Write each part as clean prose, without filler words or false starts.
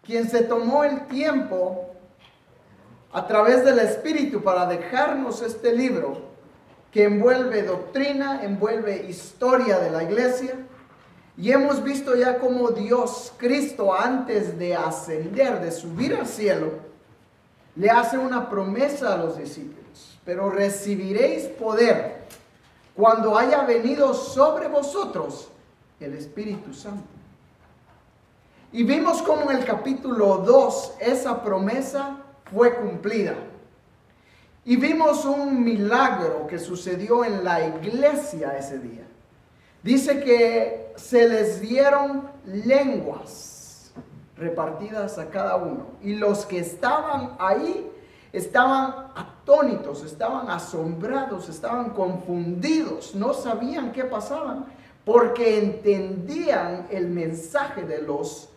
quien se tomó el tiempo a través del Espíritu para dejarnos este libro que envuelve doctrina, envuelve historia de la iglesia. Y hemos visto ya cómo Dios, Cristo, antes de ascender, de subir al cielo, le hace una promesa a los discípulos. Pero recibiréis poder cuando haya venido sobre vosotros el Espíritu Santo. Y vimos cómo en el capítulo 2 esa promesa fue cumplida. Y vimos un milagro que sucedió en la iglesia ese día. Dice que se les dieron lenguas repartidas a cada uno. Y los que estaban ahí estaban atónitos, estaban asombrados, estaban confundidos. No sabían qué pasaba porque entendían el mensaje de los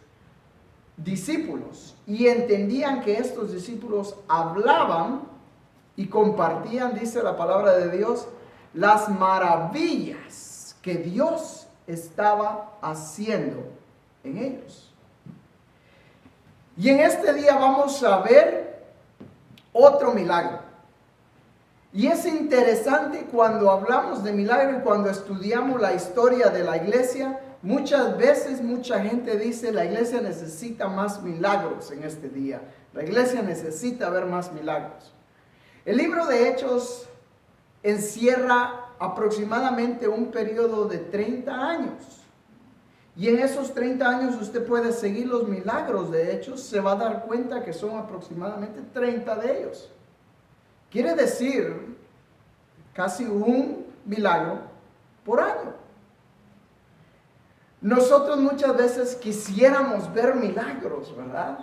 discípulos. Y entendían que estos discípulos hablaban y compartían, dice la palabra de Dios, las maravillas que Dios estaba haciendo en ellos. Y en este día vamos a ver otro milagro. Y es interesante cuando hablamos de milagro y cuando estudiamos la historia de la iglesia, muchas veces mucha gente dice la iglesia necesita más milagros en este día. La iglesia necesita ver más milagros. El libro de Hechos encierra aproximadamente un periodo de 30 años. Y en esos 30 años usted puede seguir los milagros de Hechos, se va a dar cuenta que son aproximadamente 30 de ellos. Quiere decir casi un milagro por año. Nosotros muchas veces quisiéramos ver milagros, ¿verdad?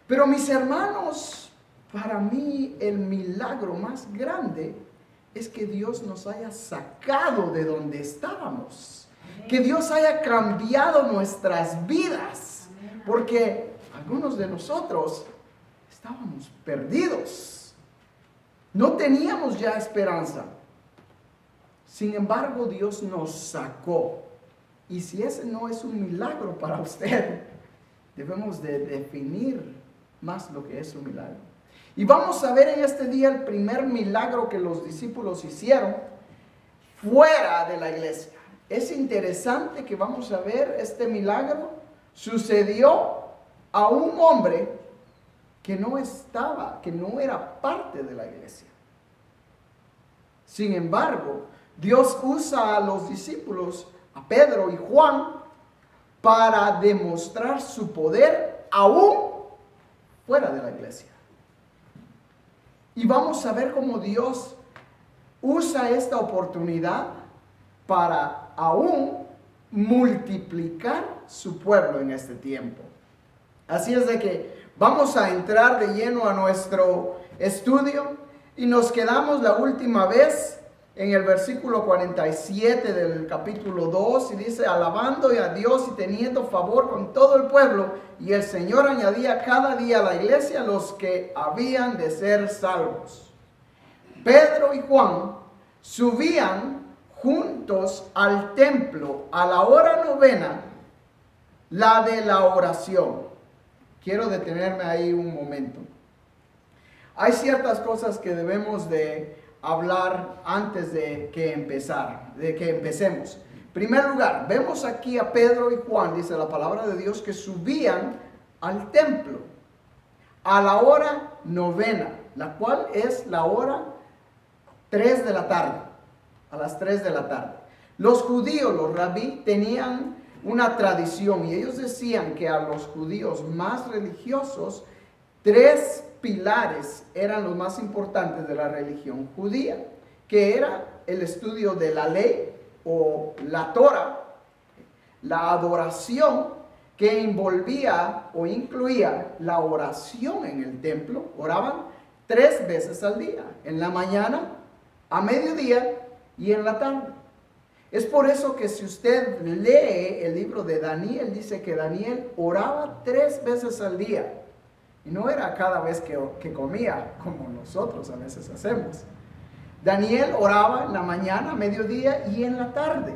Pero mis hermanos, para mí el milagro más grande es que Dios nos haya sacado de donde estábamos. Que Dios haya cambiado nuestras vidas. Porque algunos de nosotros estábamos perdidos. No teníamos ya esperanza. Sin embargo, Dios nos sacó. Y si ese no es un milagro para usted, debemos de definir más lo que es un milagro. Y vamos a ver en este día el primer milagro que los discípulos hicieron fuera de la iglesia. Es interesante que vamos a ver este milagro. Sucedió a un hombre que no era parte de la iglesia. Sin embargo, Dios usa a los discípulos, a Pedro y Juan, para demostrar su poder aún fuera de la iglesia. Y vamos a ver cómo Dios usa esta oportunidad para aún multiplicar su pueblo en este tiempo. Así es de que vamos a entrar de lleno a nuestro estudio y nos quedamos la última vez en el versículo 47 del capítulo 2 y dice: alabando a Dios y teniendo favor con todo el pueblo, y el Señor añadía cada día a la iglesia los que habían de ser salvos. Pedro y Juan subían juntos al templo a la hora novena, la de la oración. Quiero detenerme ahí un momento. Hay ciertas cosas que debemos de hablar antes de que empecemos. En primer lugar, vemos aquí a Pedro y Juan, dice la palabra de Dios, que subían al templo a la hora novena, la cual es la hora 3 de la tarde, a las 3 de la tarde. Los judíos, los rabí, tenían una tradición y ellos decían que a los judíos más religiosos, 3 pilares eran los más importantes de la religión judía, que era el estudio de la ley o la Torah, la adoración que envolvía o incluía la oración en el templo. Oraban 3 veces al día, en la mañana, a mediodía y en la tarde. Es por eso que si usted lee el libro de Daniel, dice que Daniel oraba 3 veces al día. Y no era cada vez que comía, como nosotros a veces hacemos. Daniel oraba en la mañana, a mediodía y en la tarde.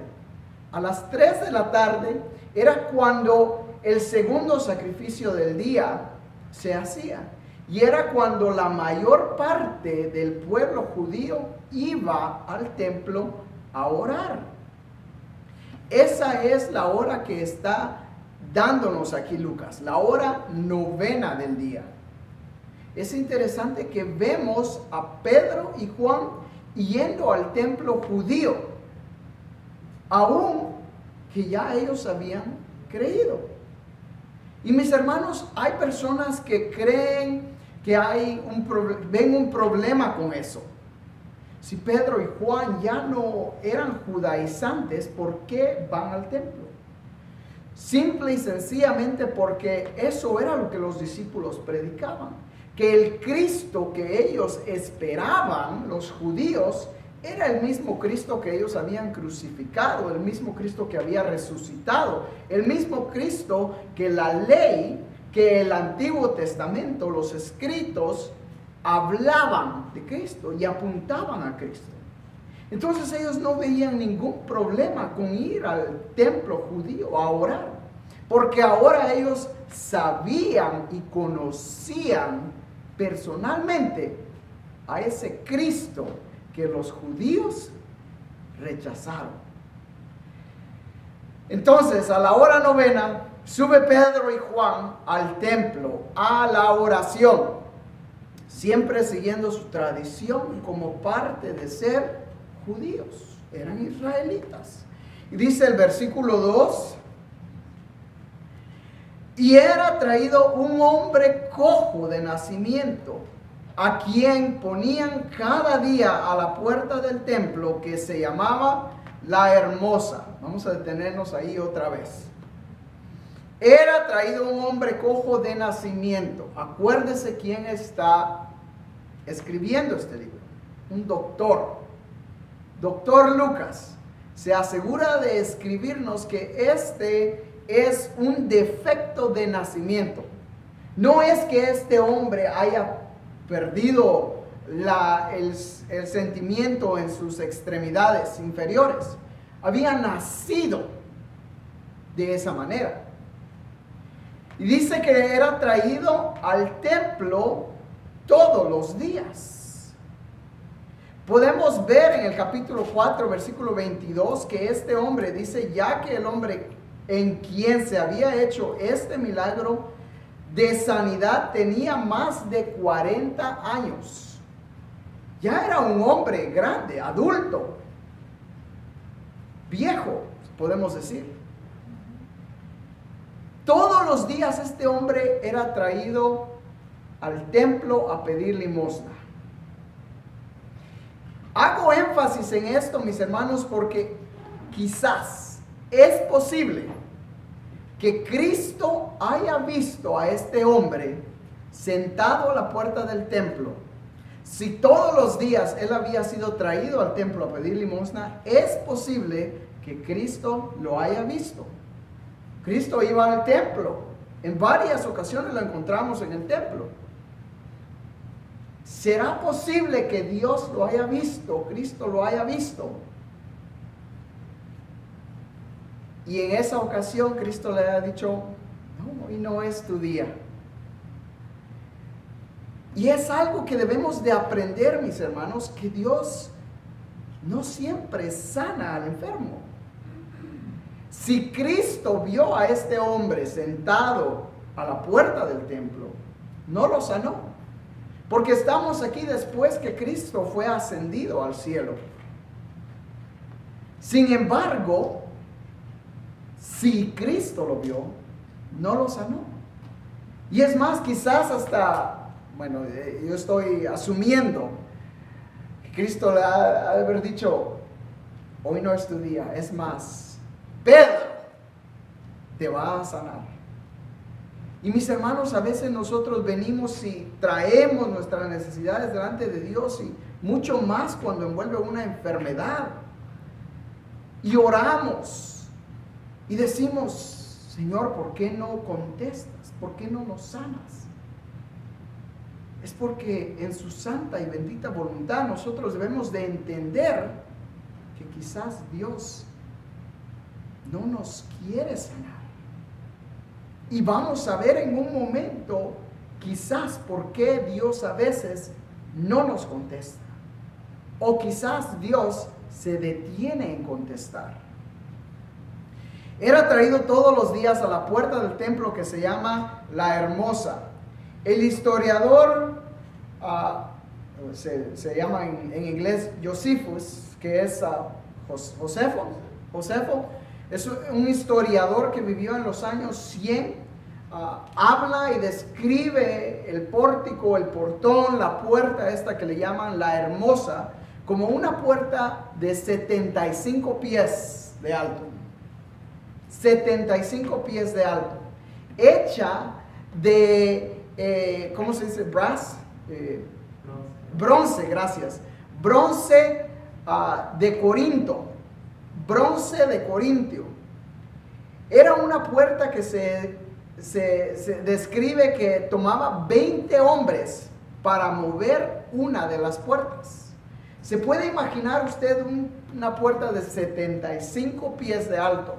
A las 3 de la tarde era cuando el segundo sacrificio del día se hacía. Y era cuando la mayor parte del pueblo judío iba al templo a orar. Esa es la hora que está dándonos aquí Lucas, la hora novena del día. Es interesante que vemos a Pedro y Juan yendo al templo judío, aún que ya ellos habían creído. Y mis hermanos, hay personas que creen que ven un problema con eso. Si Pedro y Juan ya no eran judaizantes, ¿por qué van al templo? Simple y sencillamente porque eso era lo que los discípulos predicaban. Que el Cristo que ellos esperaban, los judíos, era el mismo Cristo que ellos habían crucificado, el mismo Cristo que había resucitado, el mismo Cristo que la ley, que el Antiguo Testamento, los escritos, hablaban de Cristo y apuntaban a Cristo. Entonces ellos no veían ningún problema con ir al templo judío a orar, porque ahora ellos sabían y conocían personalmente a ese Cristo que los judíos rechazaron. Entonces, a la hora novena, sube Pedro y Juan al templo a la oración, siempre siguiendo su tradición como parte de ser judíos, eran israelitas. Y dice el versículo 2, y era traído un hombre cojo de nacimiento, a quien ponían cada día a la puerta del templo, que se llamaba La Hermosa. Vamos a detenernos ahí otra vez. Era traído un hombre cojo de nacimiento. Acuérdese quién está escribiendo este libro. Un doctor. Doctor Lucas se asegura de escribirnos que este es un defecto de nacimiento. No es que este hombre haya perdido el sentimiento en sus extremidades inferiores. Había nacido de esa manera. Y dice que era traído al templo todos los días. Podemos ver en el capítulo 4, versículo 22, que este hombre dice, ya que el hombre en quien se había hecho este milagro de sanidad tenía más de 40 años. Ya era un hombre grande, adulto, viejo, podemos decir. Todos los días este hombre era traído al templo a pedir limosna. Hago énfasis en esto, mis hermanos, porque quizás es posible que Cristo haya visto a este hombre sentado a la puerta del templo. Si todos los días él había sido traído al templo a pedir limosna, es posible que Cristo lo haya visto. Cristo iba al templo. En varias ocasiones lo encontramos en el templo. ¿Será posible que Dios lo haya visto, Cristo lo haya visto? Y en esa ocasión Cristo le ha dicho, no, hoy no es tu día. Y es algo que debemos de aprender, mis hermanos, que Dios no siempre sana al enfermo. Si Cristo vio a este hombre sentado a la puerta del templo, no lo sanó. Porque estamos aquí después que Cristo fue ascendido al cielo. Sin embargo, si Cristo lo vio, no lo sanó. Y es más, quizás hasta, bueno, yo estoy asumiendo que Cristo le ha de haber dicho, hoy no es tu día. Es más, Pedro te va a sanar. Y mis hermanos, a veces nosotros venimos y traemos nuestras necesidades delante de Dios, y mucho más cuando envuelve una enfermedad. Y oramos y decimos, Señor, ¿por qué no contestas? ¿Por qué no nos sanas? Es porque en su santa y bendita voluntad nosotros debemos de entender que quizás Dios no nos quiere sanar. Y vamos a ver en un momento quizás por qué Dios a veces no nos contesta. O quizás Dios se detiene en contestar. Era traído todos los días a la puerta del templo que se llama La Hermosa. El historiador se llama en inglés Josephus, que es Josefo, es un historiador que vivió en los años 100. Habla y describe el pórtico, el portón, la puerta esta que le llaman La Hermosa, como una puerta de 75 pies de alto. 75 pies de alto. Hecha de, ¿cómo se dice? Brass. Bronce, gracias. Bronce de Corinto. Bronce de Corintio. Era una puerta que se describe que tomaba 20 hombres para mover una de las puertas. ¿Se puede imaginar usted una puerta de 75 pies de alto,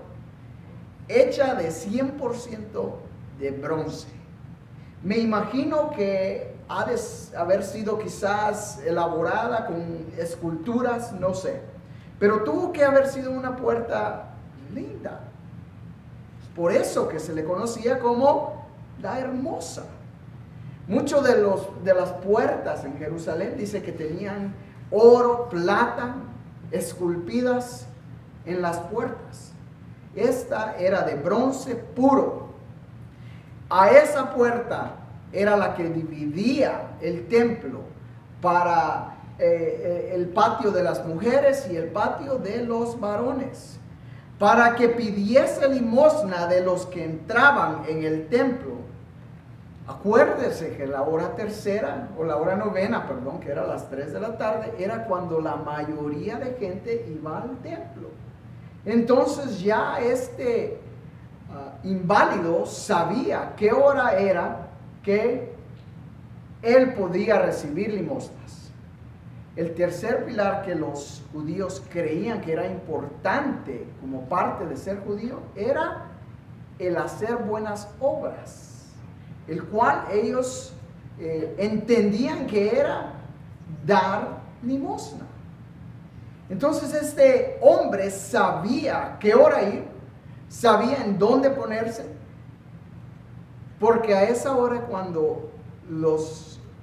hecha de 100% de bronce? Me imagino que ha de haber sido quizás elaborada con esculturas, no sé. Pero tuvo que haber sido una puerta linda. Por eso que se le conocía como La Hermosa. Muchos de las puertas en Jerusalén dice que tenían oro, plata, esculpidas en las puertas. Esta era de bronce puro. A esa puerta era la que dividía el templo para el patio de las mujeres y el patio de los varones, para que pidiese limosna de los que entraban en el templo. Acuérdese que la hora tercera, o la hora novena, perdón, que era las 3 de la tarde, era cuando la mayoría de gente iba al templo. Entonces ya este inválido sabía qué hora era que él podía recibir limosnas. El tercer pilar que los judíos creían que era importante como parte de ser judío era el hacer buenas obras, el cual ellos entendían que era dar limosna. Entonces este hombre sabía qué hora ir, sabía en dónde ponerse, porque a esa hora cuando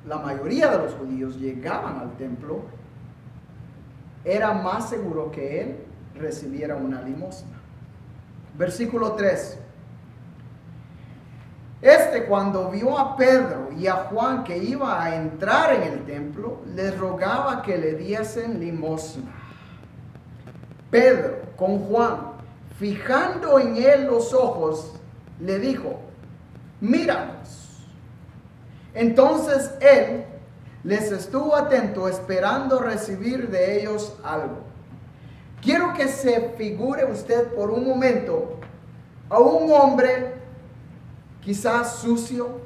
la mayoría de los judíos llegaban al templo, era más seguro que él recibiera una limosna. Versículo 3. Cuando vio a Pedro y a Juan que iba a entrar en el templo, les rogaba que le diesen limosna. Pedro, con Juan, fijando en él los ojos, le dijo: míranos. Entonces él les estuvo atento, esperando recibir de ellos algo. Quiero que se figure usted por un momento a un hombre quizás sucio,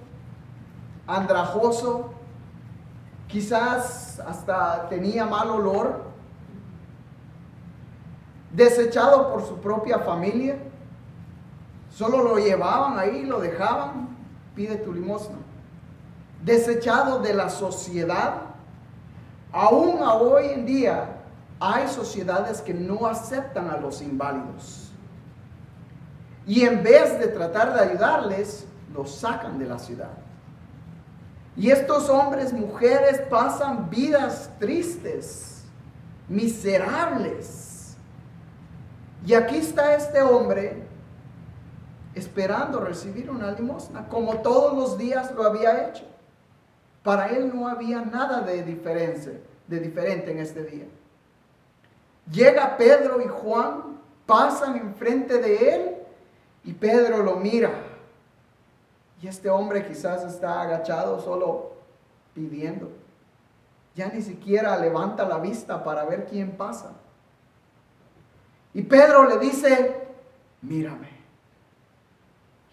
andrajoso, quizás hasta tenía mal olor, desechado por su propia familia. Solo lo llevaban ahí, lo dejaban, pide tu limosna. Desechado de la sociedad. Aún hoy en día hay sociedades que no aceptan a los inválidos. Y en vez de tratar de ayudarles, los sacan de la ciudad. Y estos hombres, mujeres, pasan vidas tristes, miserables. Y aquí está este hombre esperando recibir una limosna, como todos los días lo había hecho. Para él no había nada de diferente en este día. Llega Pedro y Juan, pasan enfrente de él y Pedro lo mira. Y este hombre quizás está agachado solo pidiendo. Ya ni siquiera levanta la vista para ver quién pasa. Y Pedro le dice: mírame.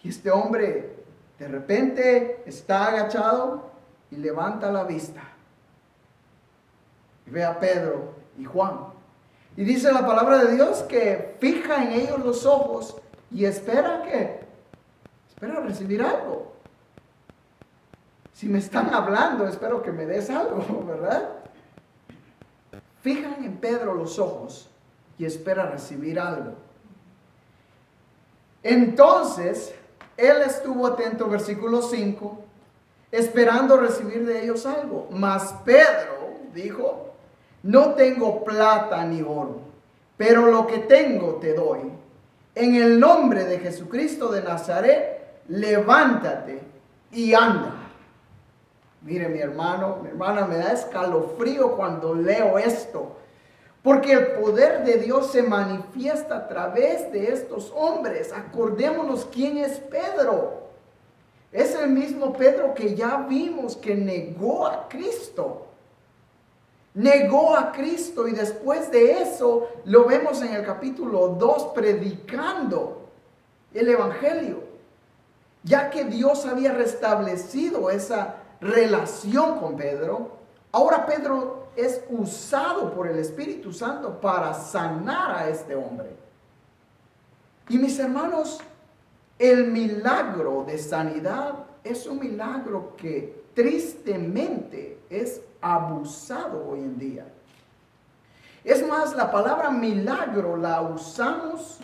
Y este hombre de repente está agachado y levanta la vista. Y ve a Pedro y Juan. Y dice la palabra de Dios que fija en ellos los ojos y espera espera recibir algo. Si me están hablando, espero que me des algo, ¿verdad? Fijan en Pedro los ojos y espera recibir algo. Entonces, él estuvo atento, versículo 5, esperando recibir de ellos algo. Mas Pedro dijo, no tengo plata ni oro, pero lo que tengo te doy. En el nombre de Jesucristo de Nazaret, levántate y anda. Mire, mi hermano, mi hermana, me da escalofrío cuando leo esto. Porque el poder de Dios se manifiesta a través de estos hombres. Acordémonos quién es Pedro. Es el mismo Pedro que ya vimos que negó a Cristo. Negó a Cristo y después de eso lo vemos en el capítulo 2 predicando el Evangelio. Ya que Dios había restablecido esa relación con Pedro, ahora Pedro es usado por el Espíritu Santo para sanar a este hombre. Y mis hermanos, el milagro de sanidad es un milagro que tristemente es abusado hoy en día. Es más, la palabra milagro la usamos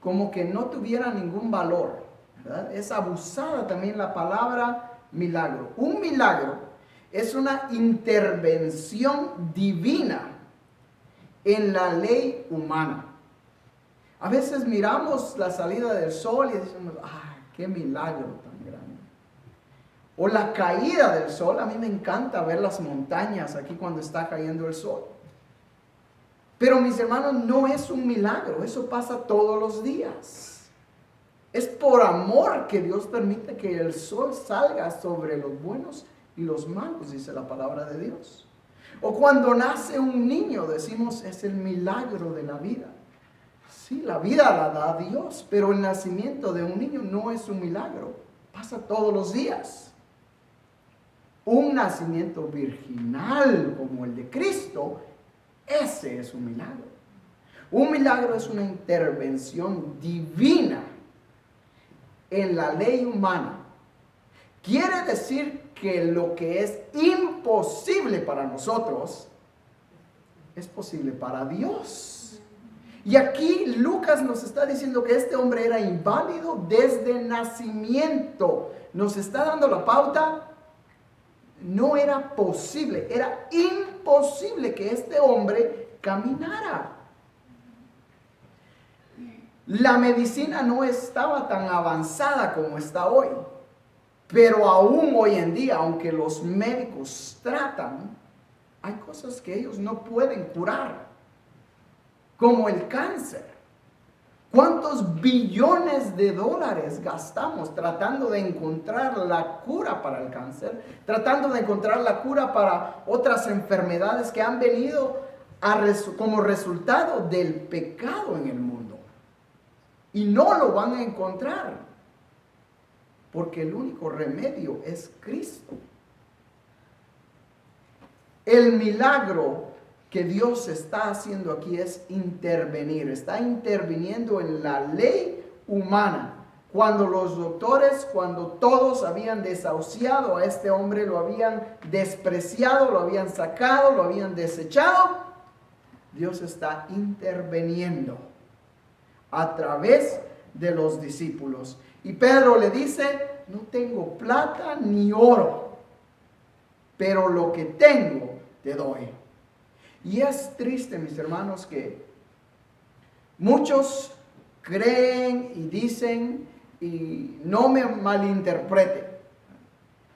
como que no tuviera ningún valor, ¿verdad? Es abusada también la palabra milagro. Un milagro es una intervención divina en la ley humana. A veces miramos la salida del sol y decimos, ¡ay, qué milagro tan grande! O la caída del sol. A mí me encanta ver las montañas aquí cuando está cayendo el sol. Pero mis hermanos, no es un milagro, eso pasa todos los días. Es por amor que Dios permite que el sol salga sobre los buenos y los malos, dice la palabra de Dios. O cuando nace un niño, decimos, es el milagro de la vida. Sí, la vida la da Dios, pero el nacimiento de un niño no es un milagro, pasa todos los días. Un nacimiento virginal como el de Cristo, ese es un milagro. Un milagro es una intervención divina en la ley humana. Quiere decir que lo que es imposible para nosotros es posible para Dios. Y aquí Lucas nos está diciendo que este hombre era inválido desde nacimiento. Nos está dando la pauta. No era posible, era imposible que este hombre caminara. La medicina no estaba tan avanzada como está hoy. Pero aún hoy en día, aunque los médicos tratan, hay cosas que ellos no pueden curar, como el cáncer. ¿Cuántos billones de dólares gastamos tratando de encontrar la cura para el cáncer? Tratando de encontrar la cura para otras enfermedades que han venido como resultado del pecado en el mundo. Y no lo van a encontrar. Porque el único remedio es Cristo. El milagro que Dios está haciendo aquí es intervenir. Está interviniendo en la ley humana. Cuando los doctores, cuando todos habían desahuciado a este hombre, lo habían despreciado, lo habían sacado, lo habían desechado, Dios está interviniendo a través de los discípulos. Y Pedro le dice, no tengo plata ni oro, pero lo que tengo te doy. Y es triste, mis hermanos, que muchos creen y dicen, y no me malinterpreten,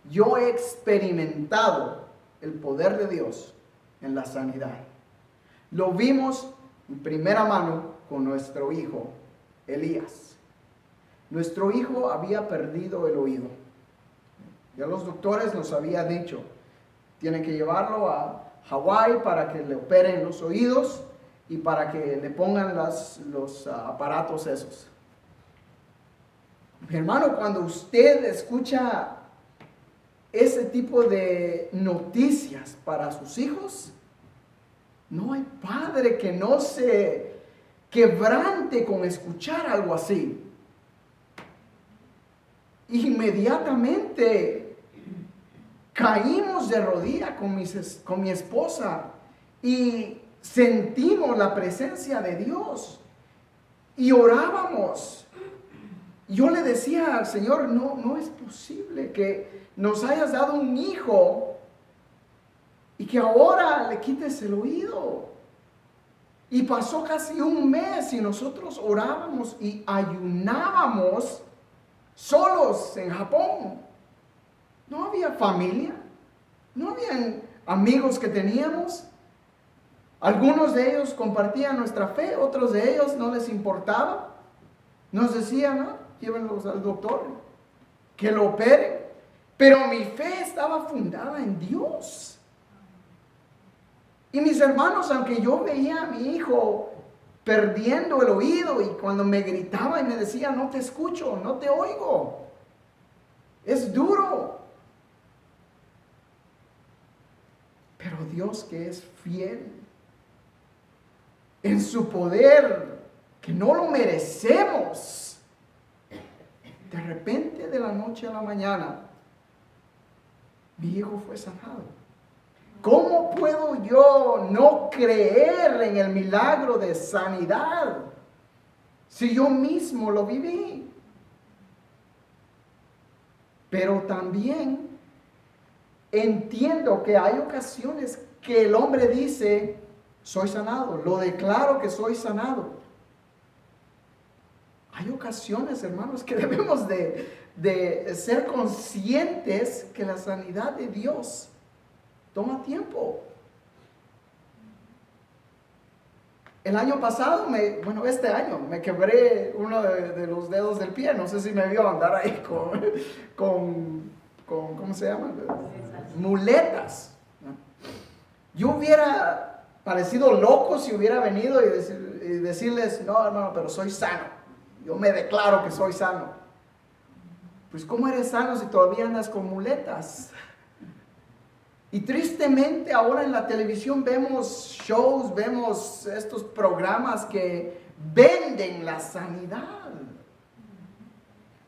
yo he experimentado el poder de Dios en la sanidad. Lo vimos en primera mano con nuestro hijo Elías. Nuestro hijo había perdido el oído. Ya los doctores nos habían dicho, tienen que llevarlo a Hawái para que le operen los oídos y para que le pongan los aparatos esos. Mi hermano, cuando usted escucha ese tipo de noticias para sus hijos, no hay padre que no se quebrante con escuchar algo así. inmediatamente caímos de rodilla con mi esposa y sentimos la presencia de Dios y orábamos. Yo le decía al Señor, no es posible que nos hayas dado un hijo y que ahora le quites el oído. Y pasó casi un mes y nosotros orábamos y ayunábamos solos en Japón. No había familia, no habían amigos que teníamos. Algunos de ellos compartían nuestra fe, otros de ellos no les importaba. Nos decían, ¿no? Llévenlos al doctor, que lo opere. Pero mi fe estaba fundada en Dios. Y mis hermanos, aunque yo veía a mi hijo perdiendo el oído y cuando me gritaba y me decía, no te escucho, no te oigo, es duro. Pero Dios, que es fiel en su poder, que no lo merecemos, de repente, de la noche a la mañana, mi hijo fue sanado. ¿Cómo puedo yo no creer en el milagro de sanidad si yo mismo lo viví? Pero también entiendo que hay ocasiones que el hombre dice, soy sanado, lo declaro que soy sanado. Hay ocasiones, hermanos, que debemos de ser conscientes que la sanidad de Dios toma tiempo. El año pasado, este año, me quebré uno de los dedos del pie. No sé si me vio andar ahí con ¿cómo se llama? Muletas. Yo hubiera parecido loco si hubiera venido y decirles, no, hermano, pero soy sano. Yo me declaro que soy sano. Pues ¿cómo eres sano si todavía andas con muletas? Y tristemente ahora en la televisión vemos shows, vemos estos programas que venden la sanidad.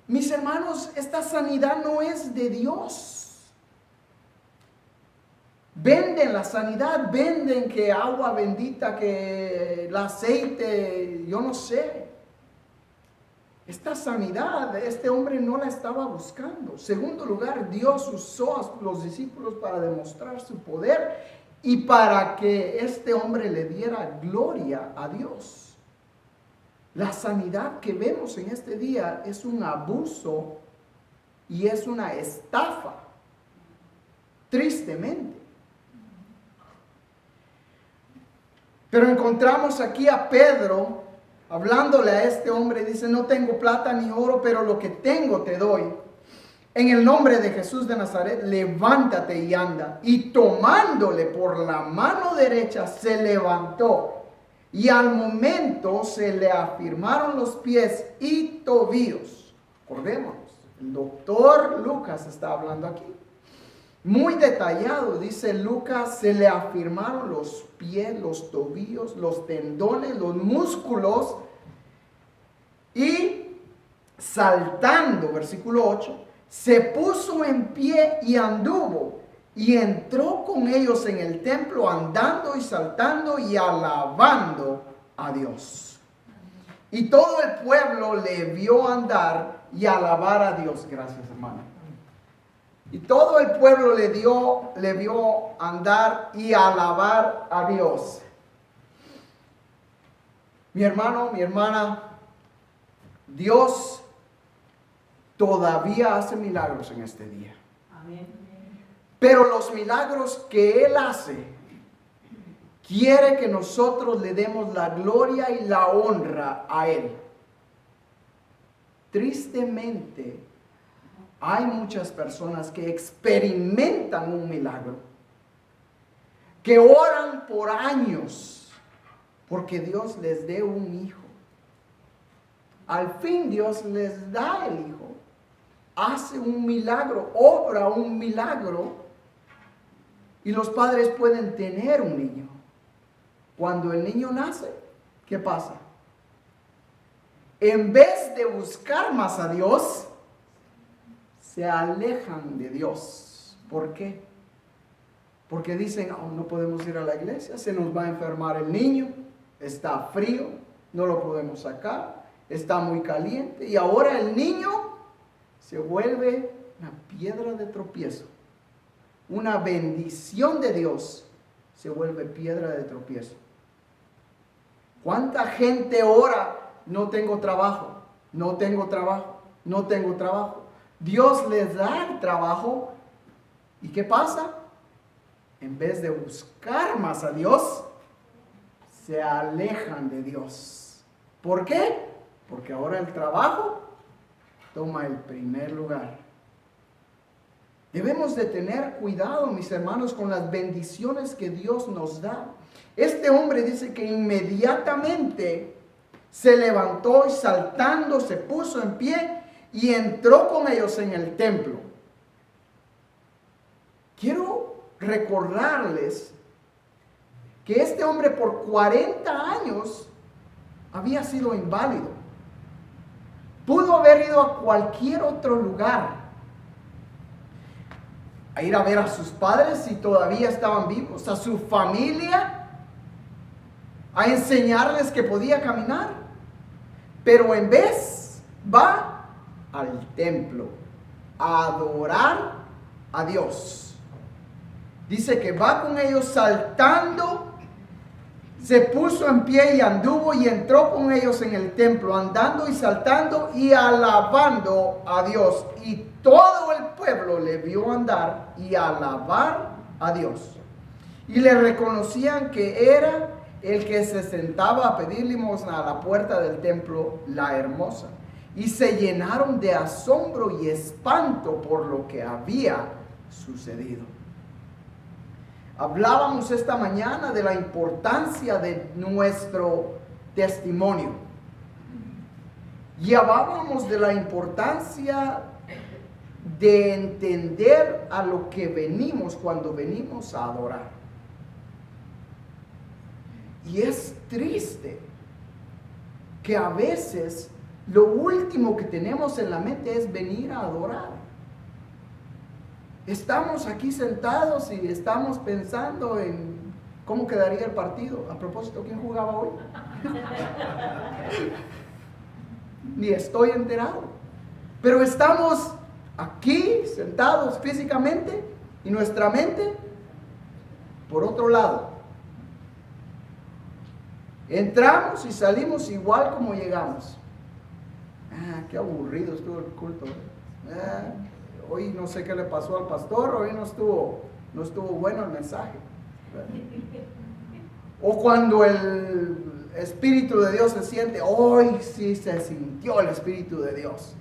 Mis hermanos, esta sanidad no es de Dios. Venden la sanidad, venden que agua bendita, que el aceite, yo no sé. Esta sanidad, este hombre no la estaba buscando. Segundo lugar, Dios usó a los discípulos para demostrar su poder y para que este hombre le diera gloria a Dios. La sanidad que vemos en este día es un abuso y es una estafa, tristemente. Pero encontramos aquí a Pedro hablándole a este hombre, dice, no tengo plata ni oro, pero lo que tengo te doy. En el nombre de Jesús de Nazaret, levántate y anda. Y tomándole por la mano derecha, se levantó. Y al momento se le afirmaron los pies y tobillos. Acordémonos, el doctor Lucas está hablando aquí. Muy detallado, dice Lucas, se le afirmaron los pies, los tobillos, los tendones, los músculos. Y saltando, versículo 8, se puso en pie y anduvo. Y entró con ellos en el templo andando y saltando y alabando a Dios. Y todo el pueblo le vio andar y alabar a Dios. Gracias, hermano. Y todo el pueblo le vio andar y alabar a Dios. Mi hermano, mi hermana, Dios todavía hace milagros en este día. Amén. Pero los milagros que Él hace, quiere que nosotros le demos la gloria y la honra a Él. Tristemente, hay muchas personas que experimentan un milagro, que oran por años porque Dios les dé un hijo. Al fin Dios les da el hijo, hace un milagro, obra un milagro y los padres pueden tener un niño. Cuando el niño nace, ¿qué pasa? En vez de buscar más a Dios, se alejan de Dios. ¿Por qué? Porque dicen, oh, no podemos ir a la iglesia, se nos va a enfermar el niño, está frío, no lo podemos sacar, está muy caliente. Y ahora el niño se vuelve una piedra de tropiezo. Una bendición de Dios se vuelve piedra de tropiezo. ¿Cuánta gente ora, no tengo trabajo, no tengo trabajo, no tengo trabajo? Dios les da el trabajo. ¿Y qué pasa? En vez de buscar más a Dios, se alejan de Dios. ¿Por qué? Porque ahora el trabajo toma el primer lugar. Debemos de tener cuidado, mis hermanos, con las bendiciones que Dios nos da. Este hombre dice que inmediatamente se levantó y saltando se puso en pie y entró con ellos en el templo. Quiero recordarles que este hombre por 40 años había sido inválido. Pudo haber ido a cualquier otro lugar, a ir a ver a sus padres si todavía estaban vivos, a su familia, a enseñarles que podía caminar. Pero en vez va al templo a adorar a Dios. Dice que va con ellos saltando, se puso en pie y anduvo y entró con ellos en el templo, andando y saltando y alabando a Dios. Y todo el pueblo le vio andar y alabar a Dios. Y le reconocían que era el que se sentaba a pedir limosna a la puerta del templo, la hermosa. Y se llenaron de asombro y espanto por lo que había sucedido. Hablábamos esta mañana de la importancia de nuestro testimonio. Y hablábamos de la importancia de entender a lo que venimos cuando venimos a adorar. Y es triste que a veces lo último que tenemos en la mente es venir a adorar. Estamos aquí sentados y estamos pensando en cómo quedaría el partido. A propósito, ¿quién jugaba hoy? Ni estoy enterado. Pero estamos aquí sentados físicamente y nuestra mente por otro lado. Entramos y salimos igual como llegamos. Qué aburrido estuvo el culto. Hoy no sé qué le pasó al pastor, hoy no estuvo bueno el mensaje. O cuando el Espíritu de Dios se siente, hoy sí se sintió el Espíritu de Dios.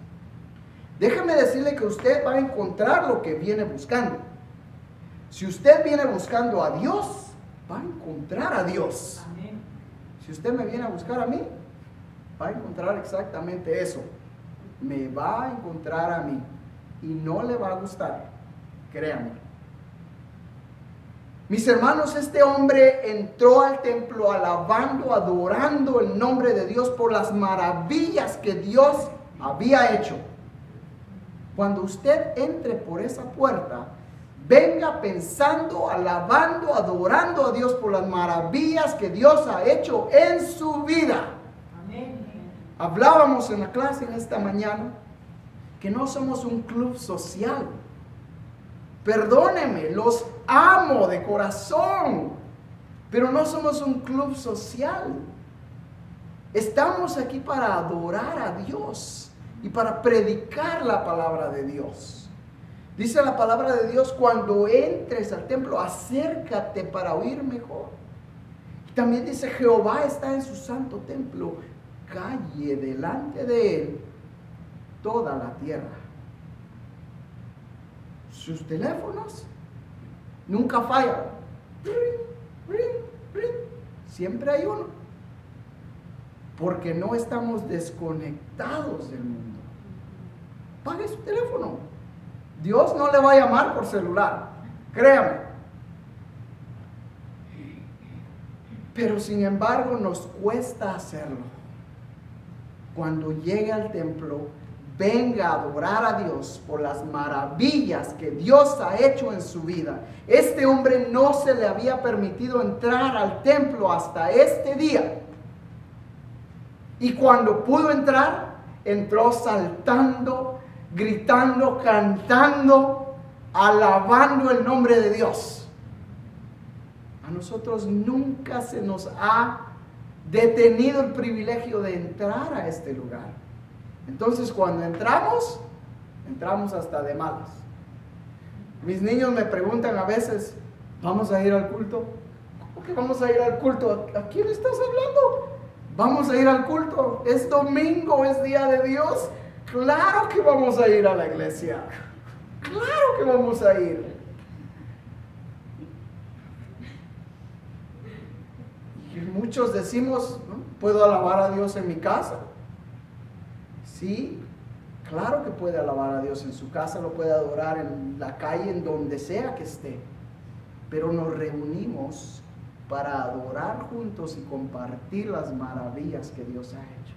Déjame decirle que usted va a encontrar lo que viene buscando. Si usted viene buscando a Dios, va a encontrar a Dios. Amén. Si usted me viene a buscar a mí, va a encontrar exactamente eso. Me va a encontrar a mí. Y no le va a gustar, créanme. Mis hermanos, este hombre entró al templo alabando, adorando el nombre de Dios por las maravillas que Dios había hecho. Cuando usted entre por esa puerta, venga pensando, alabando, adorando a Dios por las maravillas que Dios ha hecho en su vida. Amén. Hablábamos en la clase en esta mañana que no somos un club social. Perdónenme, los amo de corazón, pero no somos un club social. Estamos aquí para adorar a Dios y para predicar la palabra de Dios. Dice la palabra de Dios, cuando entres al templo, acércate para oír mejor. También dice, Jehová está en su santo templo, calle delante de él toda la tierra. Sus teléfonos nunca fallan. Siempre hay uno. Porque no estamos desconectados del mundo. Pague su teléfono. Dios no le va a llamar por celular. Créame. Pero sin embargo nos cuesta hacerlo. Cuando llegue al templo, venga a adorar a Dios por las maravillas que Dios ha hecho en su vida. Este hombre no se le había permitido entrar al templo hasta este día. Y cuando pudo entrar, entró saltando, gritando, cantando, alabando el nombre de Dios. A nosotros nunca se nos ha detenido el privilegio de entrar a este lugar. Entonces cuando entramos hasta de malas. Mis niños me preguntan a veces, ¿vamos a ir al culto? ¿Cómo que vamos a ir al culto? ¿A quién estás hablando? Vamos a ir al culto. Es domingo, es día de Dios. Claro que vamos a ir a la iglesia. Claro que vamos a ir. Y muchos decimos, ¿no? ¿Puedo alabar a Dios en mi casa? Sí, claro que puede alabar a Dios en su casa, lo puede adorar en la calle, en donde sea que esté. Pero nos reunimos para adorar juntos y compartir las maravillas que Dios ha hecho.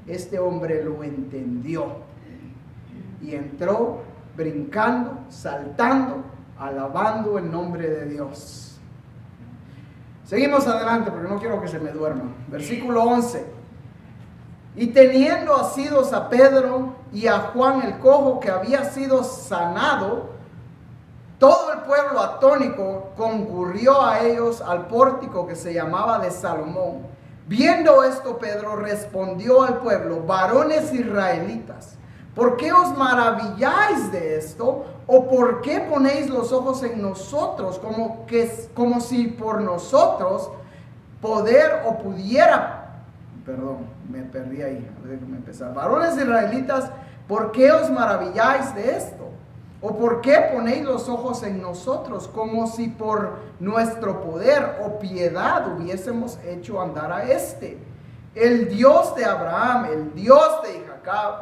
Este hombre lo entendió y entró brincando, saltando, alabando el nombre de Dios. Seguimos adelante porque no quiero que se me duerma. Versículo 11. Y teniendo asidos a Pedro y a Juan el cojo que había sido sanado, todo el pueblo atónito concurrió a ellos al pórtico que se llamaba de Salomón. Viendo esto, Pedro respondió al pueblo: varones israelitas, ¿por qué os maravilláis de esto? ¿O por qué ponéis los ojos en nosotros como si por nosotros poder o pudiera... Perdón, me perdí ahí. Déjame empezar. Varones israelitas, ¿por qué os maravilláis de esto? ¿O por qué ponéis los ojos en nosotros como si por nuestro poder o piedad hubiésemos hecho andar a este? El Dios de Abraham, el Dios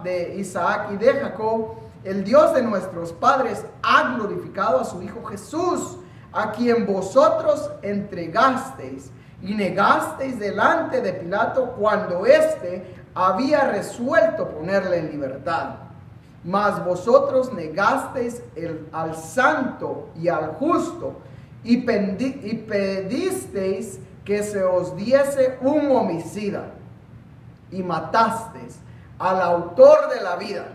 de Isaac y de Jacob, el Dios de nuestros padres, ha glorificado a su Hijo Jesús, a quien vosotros entregasteis y negasteis delante de Pilato cuando éste había resuelto ponerle en libertad. Mas vosotros negasteis al santo y al justo y pedisteis que se os diese un homicida y matasteis al autor de la vida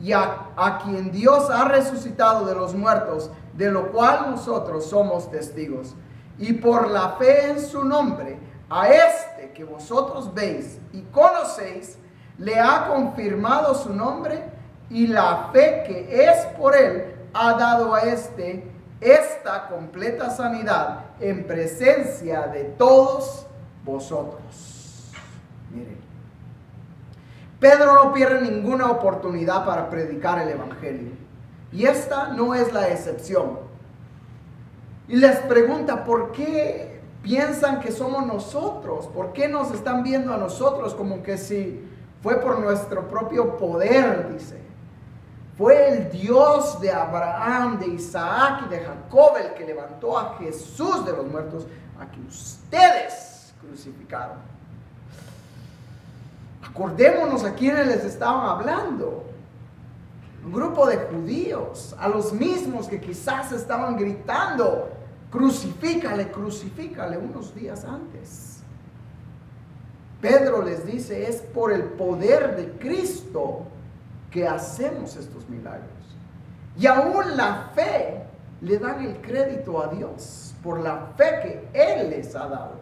y a quien Dios ha resucitado de los muertos, de lo cual nosotros somos testigos. Y por la fe en su nombre, a este que vosotros veis y conocéis, le ha confirmado su nombre, y la fe que es por él ha dado a este esta completa sanidad en presencia de todos vosotros. Miren, Pedro no pierde ninguna oportunidad para predicar el evangelio, y esta no es la excepción. Y les pregunta, ¿por qué piensan que somos nosotros? ¿Por qué nos están viendo a nosotros como que si fue por nuestro propio poder? Dice, fue el Dios de Abraham, de Isaac y de Jacob el que levantó a Jesús de los muertos, a que ustedes crucificaron. Acordémonos a quienes les estaban hablando. Un grupo de judíos, a los mismos que quizás estaban gritando: crucifícale, crucifícale, unos días antes. Pedro les dice: es por el poder de Cristo que hacemos estos milagros. Y aún la fe, le dan el crédito a Dios por la fe que Él les ha dado.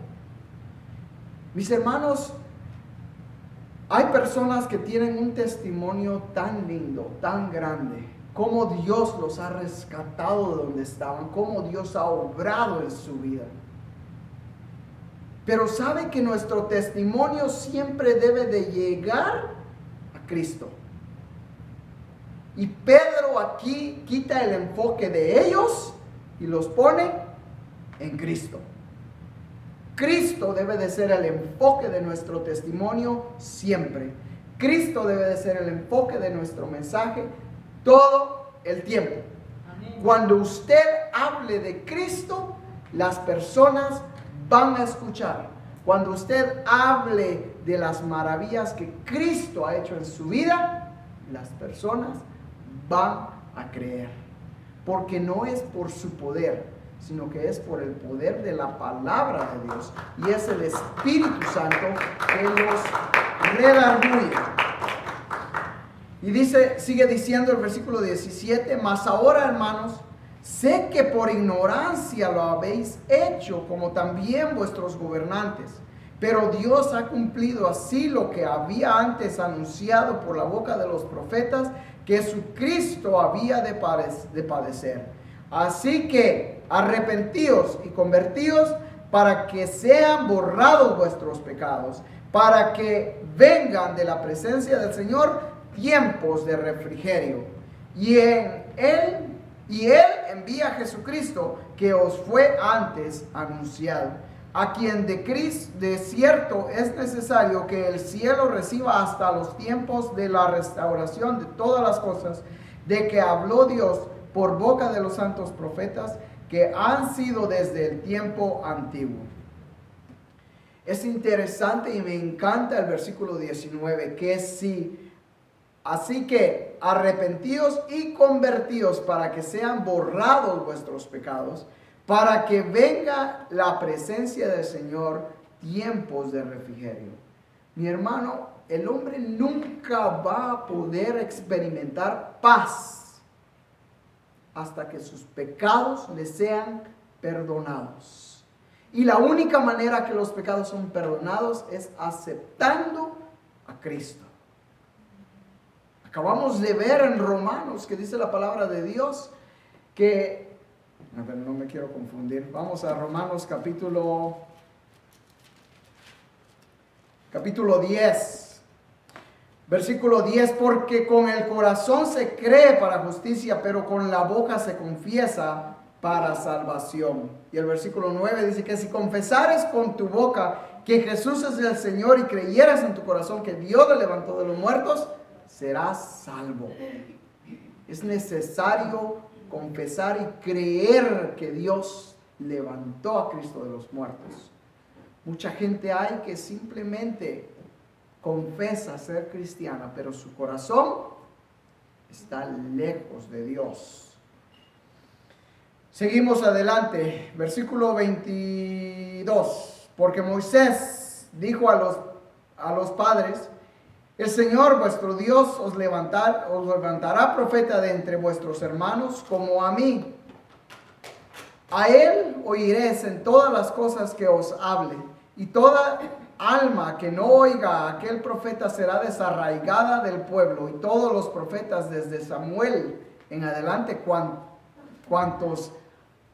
Mis hermanos, hay personas que tienen un testimonio tan lindo, tan grande, cómo Dios los ha rescatado de donde estaban, cómo Dios ha obrado en su vida. Pero sabe que nuestro testimonio siempre debe de llegar a Cristo. Y Pedro aquí quita el enfoque de ellos y los pone en Cristo. Cristo debe de ser el enfoque de nuestro testimonio siempre. Cristo debe de ser el enfoque de nuestro mensaje todo el tiempo. Amén. Cuando usted hable de Cristo, las personas van a escuchar. Cuando usted hable de las maravillas que Cristo ha hecho en su vida, las personas van a creer. Porque no es por su poder, sino que es por el poder de la palabra de Dios. Y es el Espíritu Santo que los redarguye. Y dice, sigue diciendo el versículo 17, mas ahora, hermanos, sé que por ignorancia lo habéis hecho, como también vuestros gobernantes. Pero Dios ha cumplido así lo que había antes anunciado por la boca de los profetas, que su Cristo había de padecer. Así que arrepentíos y convertíos para que sean borrados vuestros pecados, para que vengan de la presencia del Señor tiempos de refrigerio. Y Él envía a Jesucristo, que os fue antes anunciado, a quien de cierto es necesario que el cielo reciba hasta los tiempos de la restauración de todas las cosas, de que habló Dios por boca de los santos profetas que han sido desde el tiempo antiguo. Es interesante y me encanta el versículo 19, que sí. Así que arrepentíos y convertíos para que sean borrados vuestros pecados, para que venga la presencia del Señor, tiempos de refrigerio. Mi hermano, el hombre nunca va a poder experimentar paz hasta que sus pecados le sean perdonados. Y la única manera que los pecados son perdonados es aceptando a Cristo. Acabamos de ver en Romanos que dice la palabra de Dios que, a ver, no me quiero confundir, vamos a Romanos capítulo 10, versículo 10, porque con el corazón se cree para justicia, pero con la boca se confiesa para salvación. Y el versículo 9 dice que si confesares con tu boca que Jesús es el Señor y creyeras en tu corazón que Dios le levantó de los muertos, serás salvo. Es necesario confesar y creer que Dios levantó a Cristo de los muertos. Mucha gente hay que simplemente confesa ser cristiana, pero su corazón está lejos de Dios. Seguimos adelante, versículo 22. Porque Moisés dijo a los padres: el Señor vuestro Dios os levantará profeta de entre vuestros hermanos como a mí. A él oiréis en todas las cosas que os hable, y toda alma que no oiga a aquel profeta será desarraigada del pueblo. Y todos los profetas desde Samuel en adelante, cuantos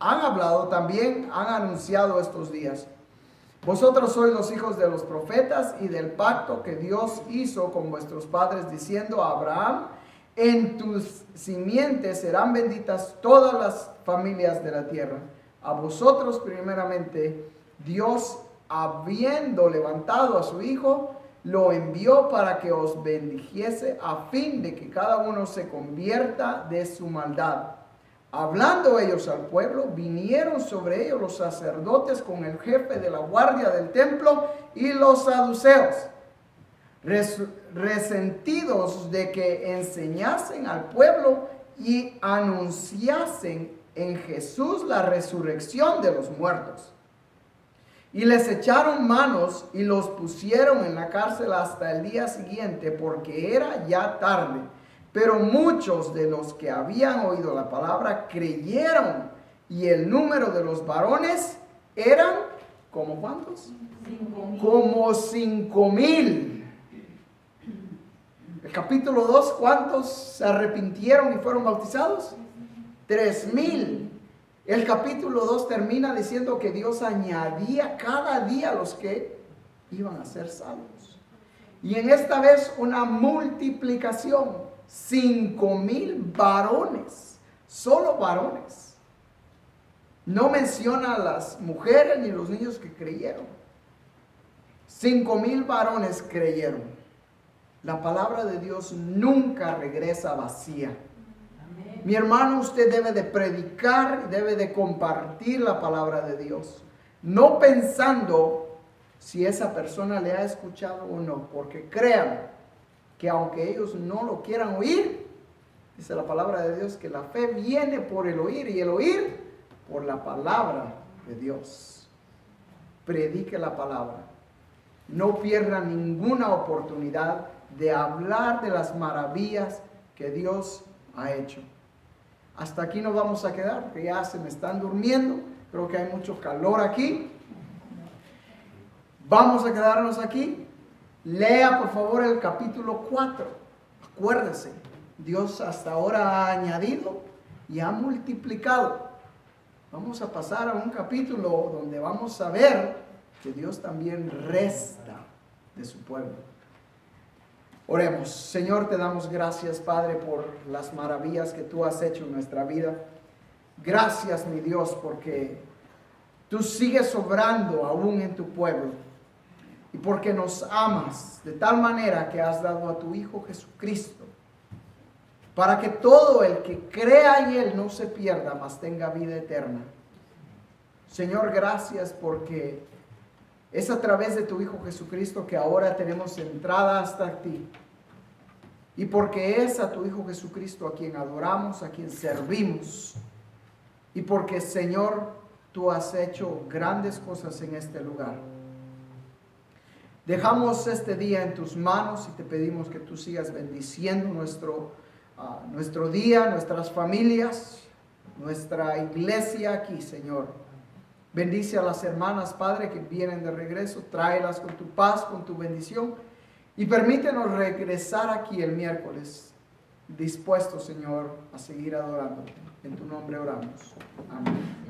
han hablado, también han anunciado estos días. Vosotros sois los hijos de los profetas y del pacto que Dios hizo con vuestros padres, diciendo a Abraham: en tus simientes serán benditas todas las familias de la tierra. A vosotros primeramente Dios, habiendo levantado a su Hijo, lo envió para que os bendijese, a fin de que cada uno se convierta de su maldad. Hablando ellos al pueblo, vinieron sobre ellos los sacerdotes con el jefe de la guardia del templo y los saduceos, resentidos de que enseñasen al pueblo y anunciasen en Jesús la resurrección de los muertos. Y les echaron manos y los pusieron en la cárcel hasta el día siguiente, porque era ya tarde. Pero muchos de los que habían oído la palabra creyeron, y el número de los varones eran, ¿como cuántos? 5,000. Como 5,000. El capítulo 2, ¿cuántos se arrepintieron y fueron bautizados? 3,000. El capítulo 2 termina diciendo que Dios añadía cada día a los que iban a ser salvos. Y en esta vez una multiplicación. 5,000 varones, solo varones. No menciona a las mujeres ni los niños que creyeron. 5,000 varones creyeron. La palabra de Dios nunca regresa vacía. Amén. Mi hermano, usted debe de predicar y debe de compartir la palabra de Dios, no pensando si esa persona le ha escuchado o no, porque créanme, que aunque ellos no lo quieran oír, dice la palabra de Dios que la fe viene por el oír y el oír por la palabra de Dios. Predique la palabra. No pierda ninguna oportunidad de hablar de las maravillas que Dios ha hecho. Hasta aquí nos vamos a quedar porque ya se me están durmiendo. Creo que hay mucho calor aquí. Vamos a quedarnos aquí. Lea por favor el capítulo 4. Acuérdese, Dios hasta ahora ha añadido y ha multiplicado. Vamos a pasar a un capítulo donde vamos a ver que Dios también resta de su pueblo. Oremos. Señor, te damos gracias, Padre, por las maravillas que tú has hecho en nuestra vida. Gracias, mi Dios, porque tú sigues obrando aún en tu pueblo. Y porque nos amas de tal manera que has dado a tu Hijo Jesucristo, para que todo el que crea en Él no se pierda, mas tenga vida eterna. Señor, gracias porque es a través de tu Hijo Jesucristo que ahora tenemos entrada hasta ti. Y porque es a tu Hijo Jesucristo a quien adoramos, a quien servimos. Y porque, Señor, tú has hecho grandes cosas en este lugar. Dejamos este día en tus manos y te pedimos que tú sigas bendiciendo nuestro día, nuestras familias, nuestra iglesia aquí, Señor. Bendice a las hermanas, Padre, que vienen de regreso. Tráelas con tu paz, con tu bendición. Y permítenos regresar aquí el miércoles, dispuestos, Señor, a seguir adorándote. En tu nombre oramos. Amén.